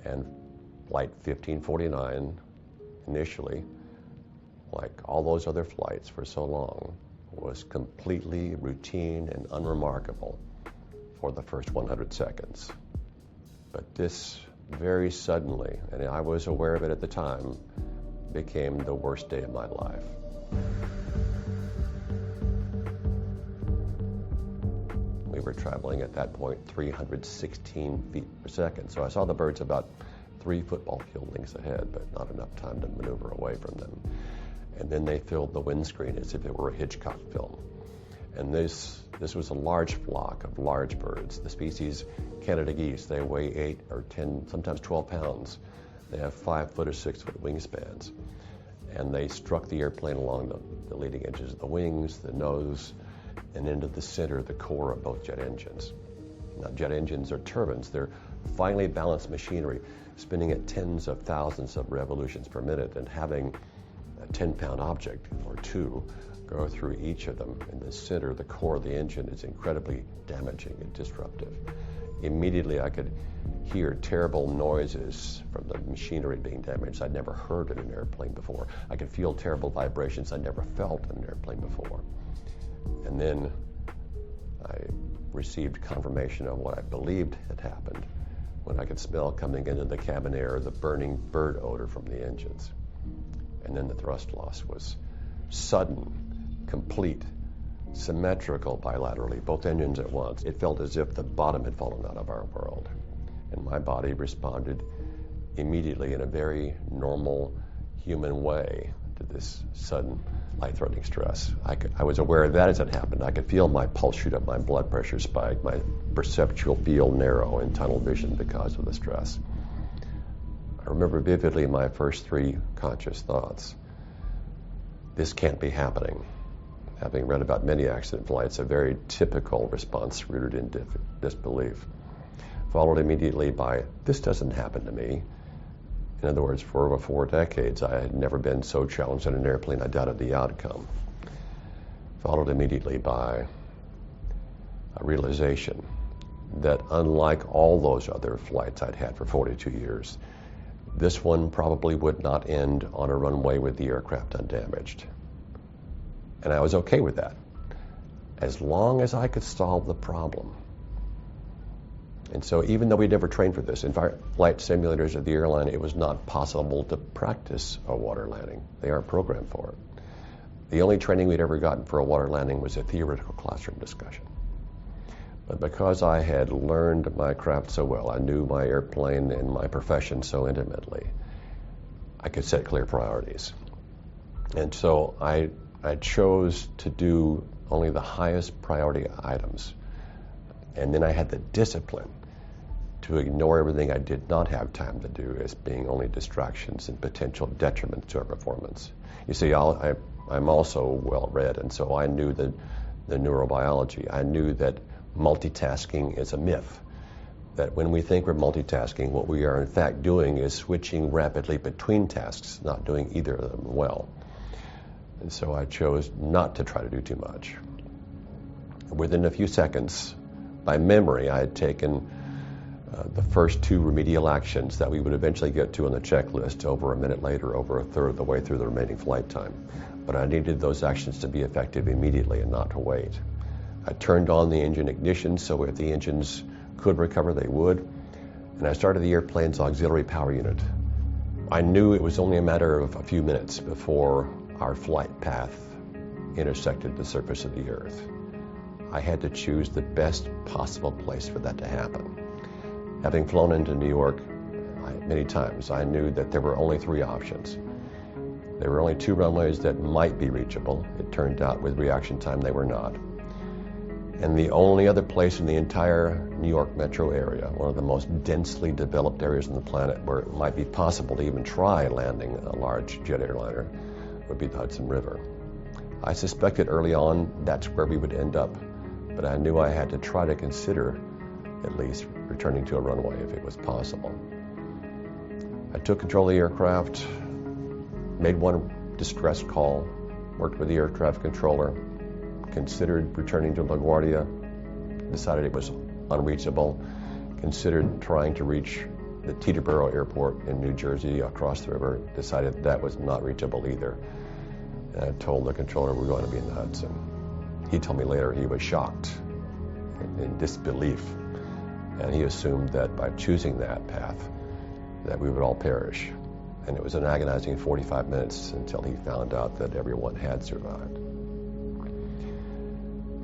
And Flight 1549 initially, like all those other flights for so long, was completely routine and unremarkable for the first 100 seconds. But this very suddenly, and I was aware of it at the time, became the worst day of my life. We were traveling at that point 316 feet per second. So I saw the birds about 3 football field lengths ahead, but not enough time to maneuver away from them. And then they filled the windscreen as if it were a Hitchcock film. And this was a large flock of large birds. The species Canada geese, they weigh 8 or 10, sometimes 12 pounds. They have 5 foot or 6 foot wingspans. And they struck the airplane along the leading edges of the wings, the nose, and into the center, the core of both jet engines. Now, jet engines are turbines. They're finely balanced machinery spinning at tens of thousands of revolutions per minute, and having a 10-pound object or two go through each of them in the center, the core of the engine, is incredibly damaging and disruptive. Immediately I could hear terrible noises from the machinery being damaged I'd never heard in an airplane before. I could feel terrible vibrations I'd never felt in an airplane before. And then I received confirmation of what I believed had happened when I could smell coming into the cabin air the burning bird odor from the engines. And then the thrust loss was sudden, complete, symmetrical bilaterally, both engines at once. It felt as if the bottom had fallen out of our world. And my body responded immediately in a very normal human way to this sudden life-threatening stress. I was aware of that as it happened. I could feel my pulse shoot up, my blood pressure spike, my perceptual field narrow in tunnel vision because of the stress. I remember vividly my first 3 conscious thoughts. This can't be happening. Having read about many accident flights, a very typical response rooted in disbelief, followed immediately by, this doesn't happen to me. In other words, for over 4 decades, I had never been so challenged in an airplane I doubted the outcome. Followed immediately by a realization that unlike all those other flights I'd had for 42 years, this one probably would not end on a runway with the aircraft undamaged. And I was okay with that, as long as I could solve the problem. And so even though we'd never trained for this, in flight simulators of the airline, it was not possible to practice a water landing. They aren't programmed for it. The only training we'd ever gotten for a water landing was a theoretical classroom discussion. But because I had learned my craft so well, I knew my airplane and my profession so intimately, I could set clear priorities. And so I chose to do only the highest priority items. And then I had the discipline to ignore everything I did not have time to do as being only distractions and potential detriments to our performance. You see, I'm also well-read, and so I knew the neurobiology. I knew that multitasking is a myth, that when we think we're multitasking, what we are in fact doing is switching rapidly between tasks, not doing either of them well. And so I chose not to try to do too much. Within a few seconds, by memory, I had taken the first 2 remedial actions that we would eventually get to on the checklist over a minute later, over a third of the way through the remaining flight time. But I needed those actions to be effective immediately and not to wait. I turned on the engine ignition so if the engines could recover, they would. And I started the airplane's auxiliary power unit. I knew it was only a matter of a few minutes before our flight path intersected the surface of the Earth. I had to choose the best possible place for that to happen. Having flown into New York many times, I knew that there were only 3 options. There were only 2 runways that might be reachable. It turned out with reaction time they were not. And the only other place in the entire New York metro area, one of the most densely developed areas on the planet where it might be possible to even try landing a large jet airliner, would be the Hudson River. I suspected early on that's where we would end up, but I knew I had to try to consider at least returning to a runway if it was possible. I took control of the aircraft, made one distress call, worked with the air traffic controller, considered returning to LaGuardia, decided it was unreachable, considered trying to reach the Teterboro Airport in New Jersey across the river, decided that was not reachable either. And I told the controller we're going to be nuts. And he told me later he was shocked, in disbelief. And he assumed that by choosing that path, that we would all perish. And it was an agonizing 45 minutes until he found out that everyone had survived.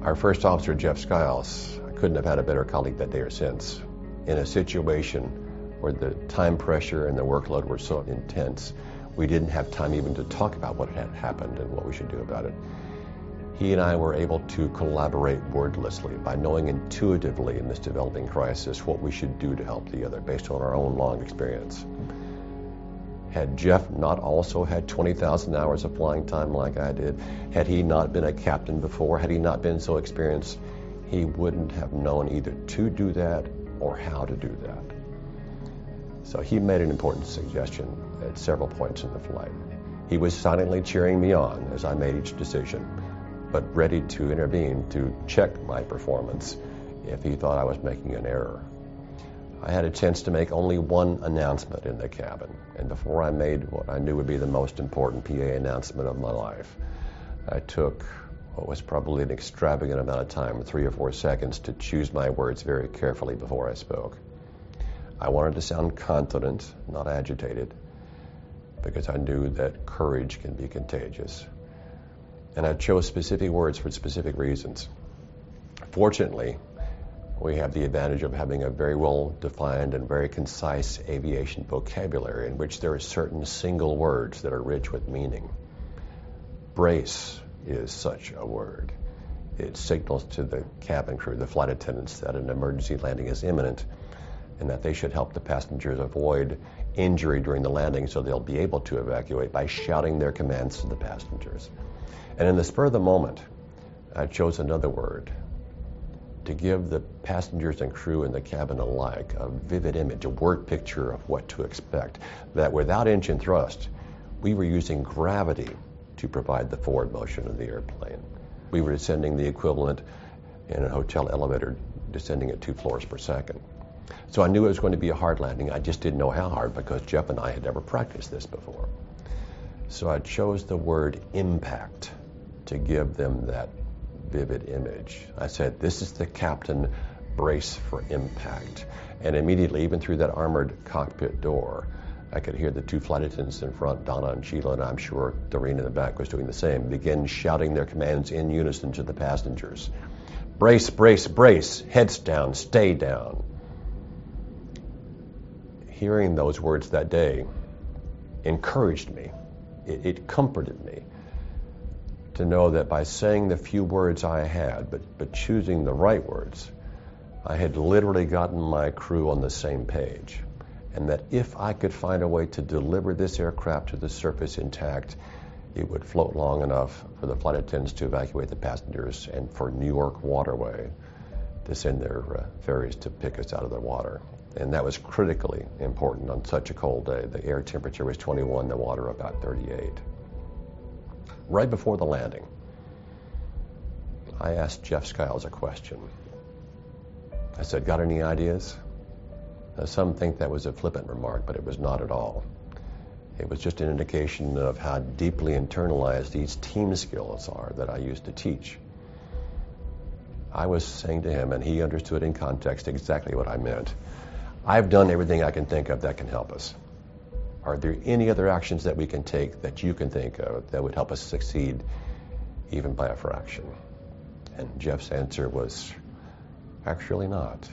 Our first officer, Jeff Skiles, couldn't have had a better colleague that day or since. In a situation where the time pressure and the workload were so intense, we didn't have time even to talk about what had happened and what we should do about it. He and I were able to collaborate wordlessly by knowing intuitively in this developing crisis what we should do to help the other based on our own long experience. Had Jeff not also had 20,000 hours of flying time like I did, had he not been a captain before, had he not been so experienced, he wouldn't have known either to do that or how to do that. So he made an important suggestion at several points in the flight. He was silently cheering me on as I made each decision, but ready to intervene to check my performance if he thought I was making an error. I had a chance to make only one announcement in the cabin, and before I made what I knew would be the most important PA announcement of my life, I took what was probably an extravagant amount of time, 3 or 4 seconds, to choose my words very carefully before I spoke. I wanted to sound confident, not agitated, because I knew that courage can be contagious. And I chose specific words for specific reasons. Fortunately, we have the advantage of having a very well-defined and very concise aviation vocabulary in which there are certain single words that are rich with meaning. Brace is such a word. It signals to the cabin crew, the flight attendants, that an emergency landing is imminent and that they should help the passengers avoid injury during the landing so they'll be able to evacuate by shouting their commands to the passengers. And in the spur of the moment, I chose another word to give the passengers and crew in the cabin alike a vivid image, a word picture of what to expect, that without engine thrust, we were using gravity to provide the forward motion of the airplane. We were descending the equivalent in a hotel elevator, descending at 2 floors per second. So I knew it was going to be a hard landing. I just didn't know how hard because Jeff and I had never practiced this before. So I chose the word impact to give them that vivid image. I said, this is the captain, brace for impact. And immediately, even through that armored cockpit door, I could hear the 2 flight attendants in front, Donna and Sheila, and I'm sure Doreen in the back was doing the same, begin shouting their commands in unison to the passengers. Brace, brace, brace, heads down, stay down. Hearing those words that day encouraged me. It comforted me to know that by saying the few words I had, but choosing the right words, I had literally gotten my crew on the same page. And that if I could find a way to deliver this aircraft to the surface intact, it would float long enough for the flight attendants to evacuate the passengers and for New York Waterway to send their ferries to pick us out of the water. And that was critically important on such a cold day. The air temperature was 21, the water about 38. Right before the landing, I asked Jeff Skiles a question. I said, got any ideas? Now, some think that was a flippant remark, but it was not at all. It was just an indication of how deeply internalized these team skills are that I used to teach. I was saying to him, and he understood in context exactly what I meant, I've done everything I can think of that can help us. Are there any other actions that we can take that you can think of that would help us succeed even by a fraction? And Jeff's answer was, actually not.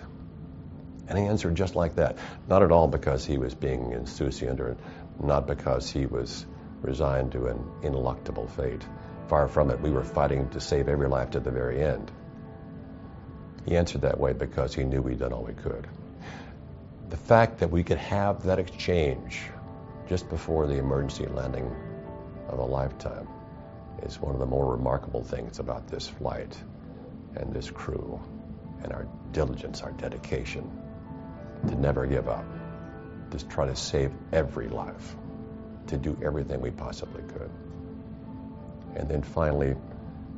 And he answered just like that. Not at all because he was being insouciant or not because he was resigned to an ineluctable fate. Far from it, we were fighting to save every life to the very end. He answered that way because he knew we'd done all we could. The fact that we could have that exchange just before the emergency landing of a lifetime is one of the more remarkable things about this flight and this crew and our diligence, our dedication to never give up, to try to save every life, to do everything we possibly could. And then finally,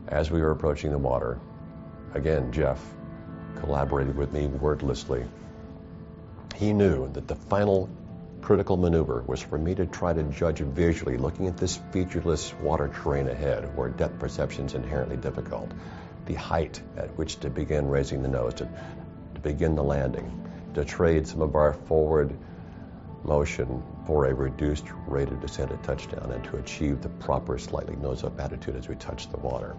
as we were approaching the water, again, Jeff collaborated with me wordlessly. He knew that the final critical maneuver was for me to try to judge visually, looking at this featureless water terrain ahead, where depth perception is inherently difficult, the height at which to begin raising the nose, to begin the landing, to trade some of our forward motion for a reduced rate of descent at touchdown, and to achieve the proper slightly nose-up attitude as we touched the water.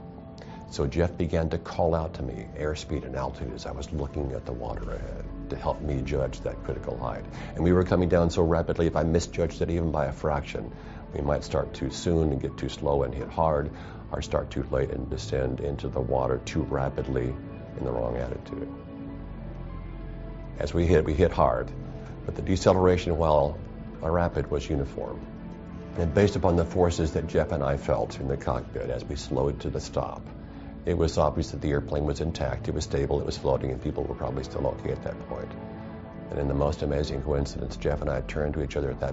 So Jeff began to call out to me airspeed and altitude as I was looking at the water ahead to help me judge that critical height. And we were coming down so rapidly, if I misjudged it even by a fraction, we might start too soon and get too slow and hit hard, or start too late and descend into the water too rapidly in the wrong attitude. As we hit hard, but the deceleration while rapid was uniform. And based upon the forces that Jeff and I felt in the cockpit as we slowed to the stop, it was obvious that the airplane was intact, it was stable, it was floating, and people were probably still okay at that point. And in the most amazing coincidence, Jeff and I turned to each other at that moment